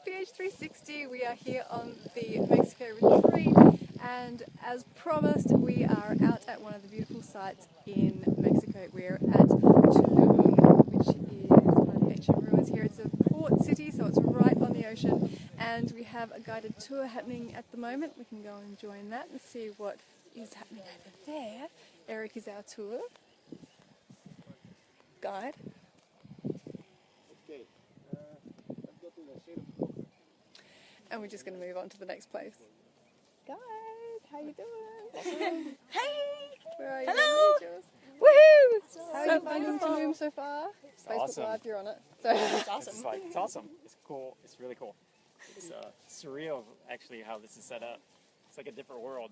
ph360. We are here on the Mexico retreat, and as promised, we are out at one of the beautiful sites in Mexico. We're at Tulum, which is one of the ancient ruins here. It's a port city, so it's right on the ocean, and we have a guided tour happening at the moment. We can go and join that and see what is happening over there. Eric is our tour guide. And we're just going to move on to the next place. Guys, how you doing? Awesome. Hey! Where are you? Hello! Woohoo! Woohoo! How are you finding Tulum so far? Facebook Awesome. Live, you're on it. So. It's awesome. It's awesome. It's cool. It's really cool. It's surreal, actually, how this is set up. It's like a different world.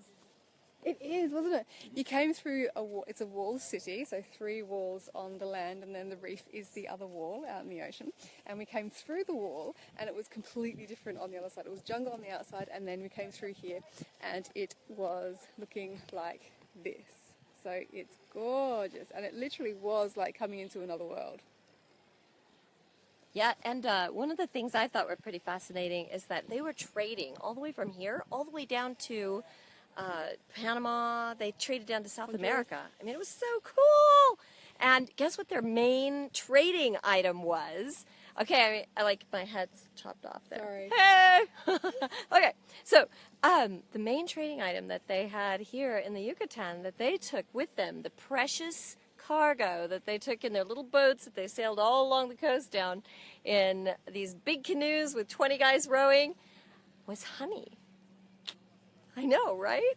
It is, wasn't it? You came through a wall. It's a wall city, so 3 walls on the land, and then the reef is the other wall out in the ocean. And we came through the wall, and it was completely different on the other side. It was jungle on the outside, and then we came through here, and it was looking like this. So it's gorgeous, and it literally was like coming into another world. Yeah, and one of the things I thought were pretty fascinating is that they were trading all the way from here, all the way down to Panama. They traded down to South America. I mean, it was so cool. And guess what their main trading item was? Okay, I like my head's chopped off there. Sorry. Hey! Okay, so the main trading item that they had here in the Yucatan that they took with them, the precious cargo that they took in their little boats that they sailed all along the coast down in these big canoes with 20 guys rowing, was honey. I know, right?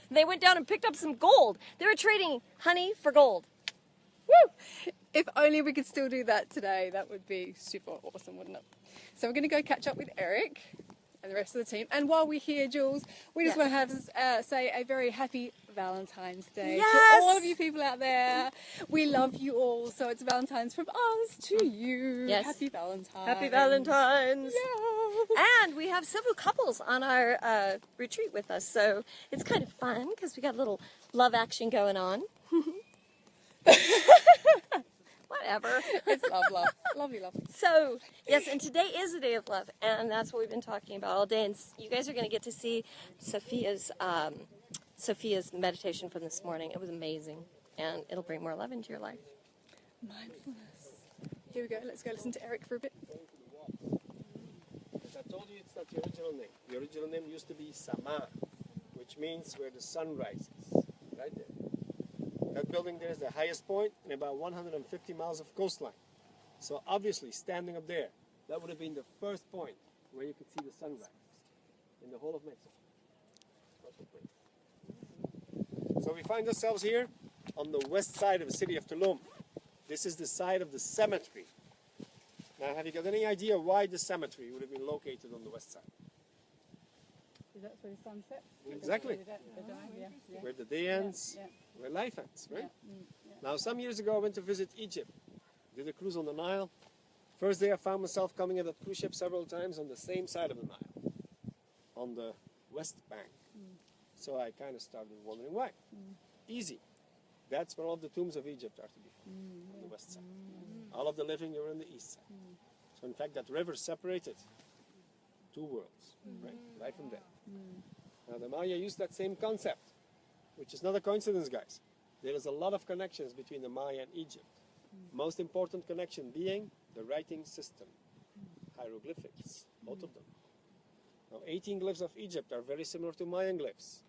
They went down and picked up some gold. They were trading honey for gold. Woo! If only we could still do that today, that would be super awesome, wouldn't it? So we're going to go catch up with Eric and the rest of the team. And while we're here, Jules, we just want to have say a very happy Valentine's Day to all of you people out there. We love you all, so it's Valentine's from us to you. Yes. Happy Valentine's. Happy Valentine's. Yeah. And we have several couples on our retreat with us, so it's kind of fun because we got a little love action going on. Whatever. It's love. Lovely. So, yes, and today is the day of love, and that's what we've been talking about all day. And you guys are going to get to see Sophia's meditation from this morning. It was amazing, and it'll bring more love into your life. Mindfulness. Here we go. Let's go listen to Eric for a bit. As I told you, it's not the original name. The original name used to be Sama, which means where the sun rises, right there. That building there is the highest point in about 150 miles of coastline. So obviously, standing up there, that would have been the first point where you could see the sunrise in the whole of Mexico. Special place. So we find ourselves here on the west side of the city of Tulum. This is the site of the cemetery. Now, have you got any idea why the cemetery would have been located on the west side? That's where the sun sets. Exactly. Yeah. Where the day ends, Yeah. where life ends, right? Yeah. Now, some years ago, I went to visit Egypt. Did a cruise on the Nile. First day, I found myself coming at that cruise ship several times on the same side of the Nile, on the west bank. So I kind of started wondering why. Easy. That's where all the tombs of Egypt are to be found, on the west side. All of the living are on the east side. So in fact, that river separated 2 worlds, right? Life and death. Now the Maya used that same concept, which is not a coincidence, guys. There is a lot of connections between the Maya and Egypt. Most important connection being the writing system, hieroglyphics, both of them. Now 18 glyphs of Egypt are very similar to Mayan glyphs.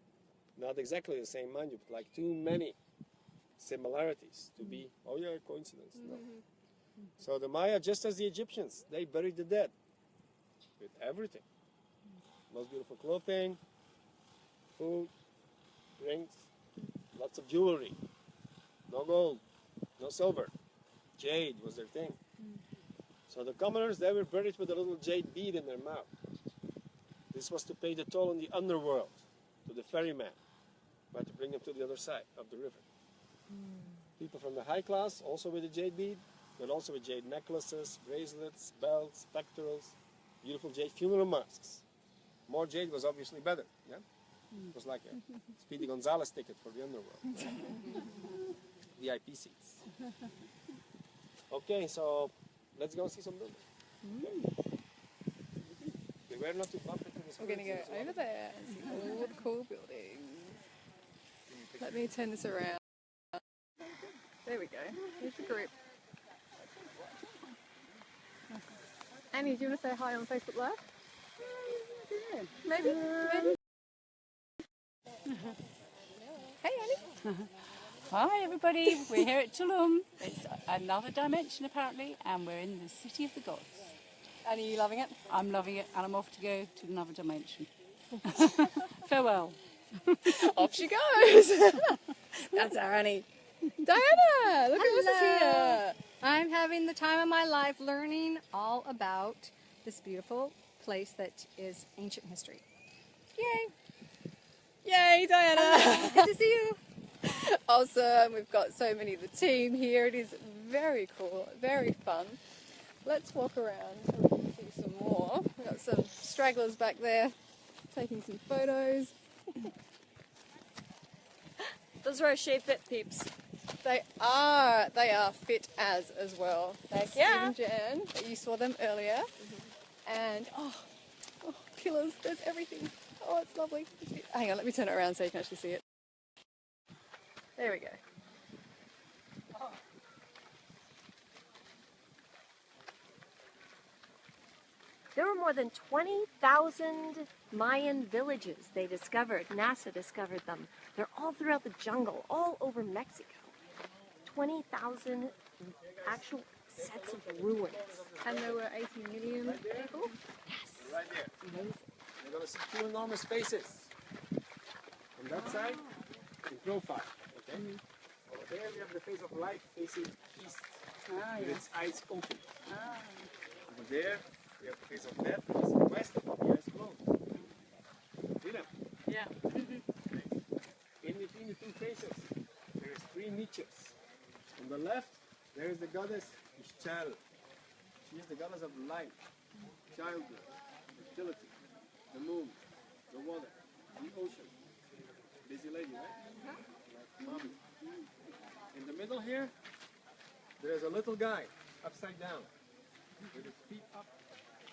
Not exactly the same, mind you, but like too many similarities to be, oh yeah, coincidence. No. So the Maya, just as the Egyptians, they buried the dead with everything. Most beautiful clothing, food, drinks, lots of jewelry. No gold, no silver. Jade was their thing. So the commoners, they were buried with a little jade bead in their mouth. This was to pay the toll in the underworld to the ferryman, but to bring them to the other side of the river. People from the high class, also with a jade bead, but also with jade necklaces, bracelets, belts, pectorals, beautiful jade funeral masks. More jade was obviously better, yeah? It was like a Speedy Gonzales ticket for the underworld. VIP seats. Okay, so let's go see some buildings. Okay. Beware not to bump into the We're going to go over there and see all the cool buildings. Let me turn this around. There we go. Here's the group. Annie, do you want to say hi on Facebook Live? Maybe? Maybe? Hey Annie. Hi everybody, we're here at Tulum. It's another dimension apparently, and we're in the city of the gods. And are you loving it? I'm loving it, and I'm off to go to another dimension. Farewell. Off she goes. That's our Annie. Diana, look at us here. I'm having the time of my life learning all about this beautiful place that is ancient history. Yay. Yay, Diana. Good to see you. Awesome. We've got so many of the team here. It is very cool, very fun. Let's walk around so we can see some more. We've got some stragglers back there taking some photos. Those are our Shea Fit peeps. They are fit as well. Heck yeah. Steve and Jan, you saw them earlier. And oh, pillars, there's everything. Oh, it's lovely. Hang on, let me turn it around so you can actually see it. There we go. There were more than 20,000 Mayan villages they discovered. NASA discovered them. They're all throughout the jungle, all over Mexico. 20,000 actual sets of ruins. And there were 80 million people. Yes. Right there. Amazing. You're going to see two enormous faces. On that side, in profile. Okay? Over there we have the face of light facing east. With its eyes open. Over there we have the face of death facing west with the eyes closed. See them? Yeah. In between the two faces, there is three niches. On the left, there is the goddess Ixchel. She is the goddess of life, childbirth, fertility, the moon, the water, the ocean. Busy lady, right? Like mommy. In the middle here, there is a little guy, upside down, with his feet up,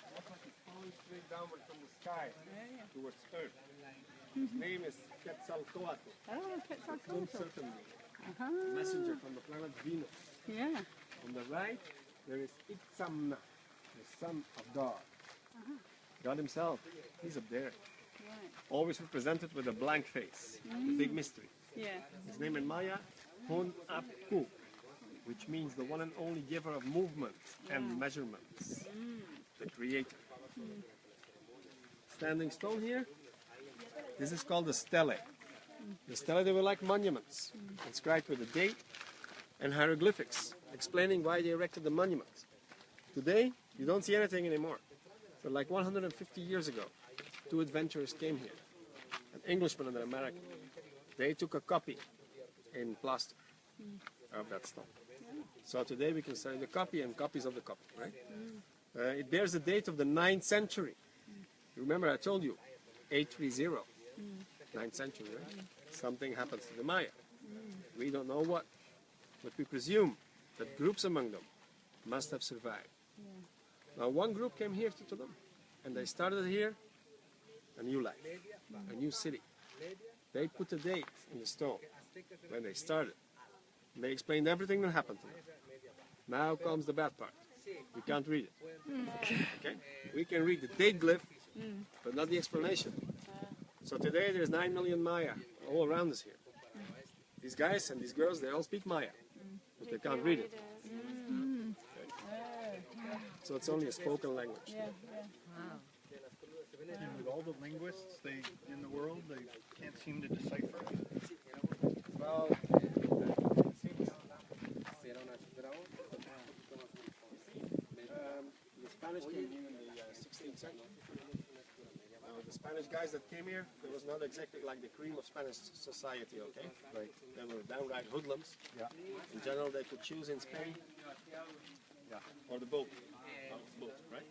almost like he's falling straight downward from the sky towards earth. His name is Quetzalcoatl. Oh, Tulum serpent, messenger from the planet Venus. Yeah. On the right, there is Itzamna, the son of God. God himself, he's up there. Always represented with a blank face, the big mystery. Yeah. His name in Maya, Hun Apku, which means the one and only giver of movement and measurements, the creator. Standing stone here, this is called the stele. The stele, they were like monuments, inscribed with a date and hieroglyphics, explaining why they erected the monument. Today, you don't see anything anymore. But like 150 years ago, two adventurers came here, an Englishman and an American. They took a copy in plaster of that stone. So today we can study the copy and copies of the copy, right? It bears the date of the 9th century. Remember I told you, 830, 9th century, right? Something happens to the Maya. We don't know what, but we presume that groups among them must have survived. Now one group came here to Tulum, and they started here a new life, a new city. They put a date in the stone when they started. And they explained everything that happened to them. Now comes the bad part. We can't read it. Okay? We can read the date glyph, but not the explanation. So today there's 9 million Maya all around us here. These guys and these girls, they all speak Maya, but they can't read it. So it's only a spoken language. And with all the linguists in the world, they can't seem to decipher it. Well, the Spanish came here in the 16th century. The Spanish guys that came here, it was not exactly like the cream of Spanish society, okay? Like they were downright hoodlums. In general, they could choose in Spain or the boat, right?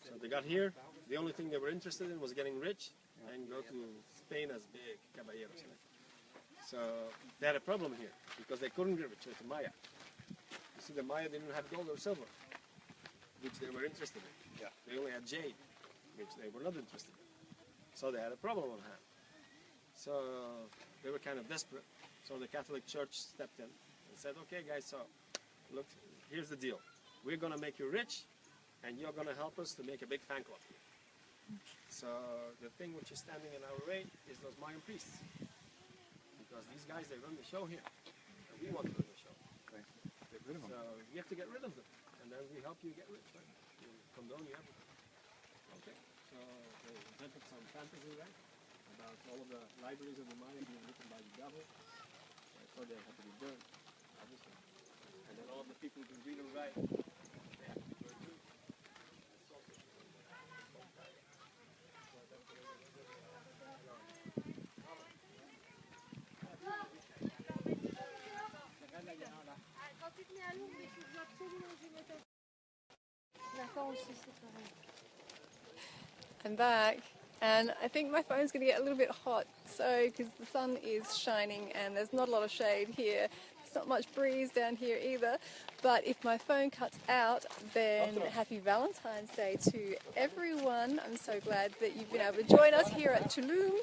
So they got here. The only thing they were interested in was getting rich and go to Spain as big caballeros. Right? So they had a problem here because they couldn't get rich with the Maya. You see, the Maya didn't have gold or silver, which they were interested in. They only had jade. which they were not interested in. So they had a problem on hand. So they were kind of desperate. So the Catholic Church stepped in and said, okay guys, so look, here's the deal. We're going to make you rich, and you're going to help us to make a big fan club. So the thing which is standing in our way is those Mayan priests. Because these guys, they run the show here. And we want to run the show. Okay. Get rid of them. So we have to get rid of them. And then we help you get rich. Right? We condone you everything. Okay. So they invented some fantasy, right? About all of the libraries of the Maya being written by the devil. So they have to be burned, obviously. And then all of the people who can read and write, they have to be burned too. I'm back, and I think my phone's going to get a little bit hot, so because the sun is shining and there's not a lot of shade here. There's not much breeze down here either, but if my phone cuts out, then happy Valentine's Day to everyone. I'm so glad that you've been able to join us here at Tulum,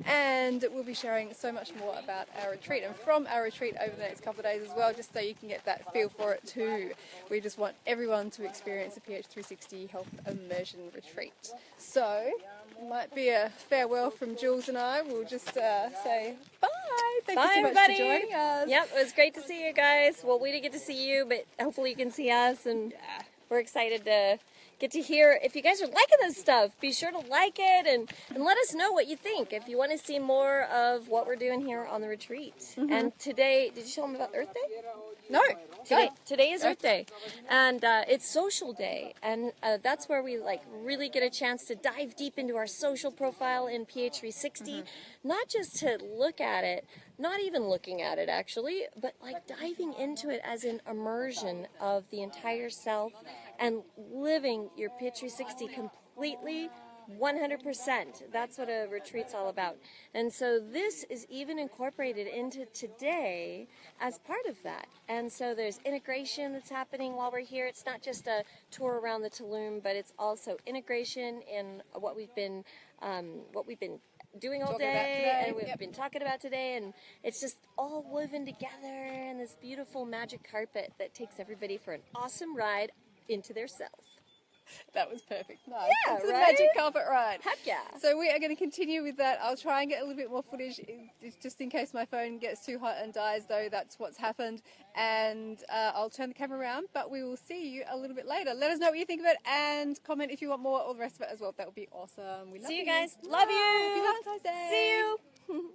and we'll be sharing so much more about our retreat and from our retreat over the next couple of days as well, just so you can get that feel for it too. We just want everyone to experience the ph360 Health Immersion Retreat. So it might be a farewell from Jules and I. We'll just say bye. Thank you so much everybody. for joining us. Yep, it was great to see you guys. Well, we didn't get to see you, but hopefully you can see us, and we're excited to get to hear. If you guys are liking this stuff, be sure to like it and let us know what you think. If you want to see more of what we're doing here on the retreat. And today, did you tell them about Earth Day? No. Today is Earth Day, and it's Social Day, and that's where we really get a chance to dive deep into our social profile in ph360, not just to look at it, not even looking at it actually, but diving into it as an immersion of the entire self and living your ph360 completely 100%. That's what a retreat's all about. And so this is even incorporated into today as part of that. And so there's integration that's happening while we're here. It's not just a tour around the Tulum, but it's also integration in what we've been doing all day, and we've been talking about today, and it's just all woven together in this beautiful magic carpet that takes everybody for an awesome ride into their self. That was perfect. Nice. Yeah, it's a right? magic carpet ride. Heck yeah. So we are going to continue with that. I'll try and get a little bit more footage just in case my phone gets too hot and dies, though that's what's happened. And I'll turn the camera around, but we will see you a little bit later. Let us know what you think of it and comment if you want more, all the rest of it as well. That would be awesome. We love See you guys. Love you. Happy Valentine's Day. See you.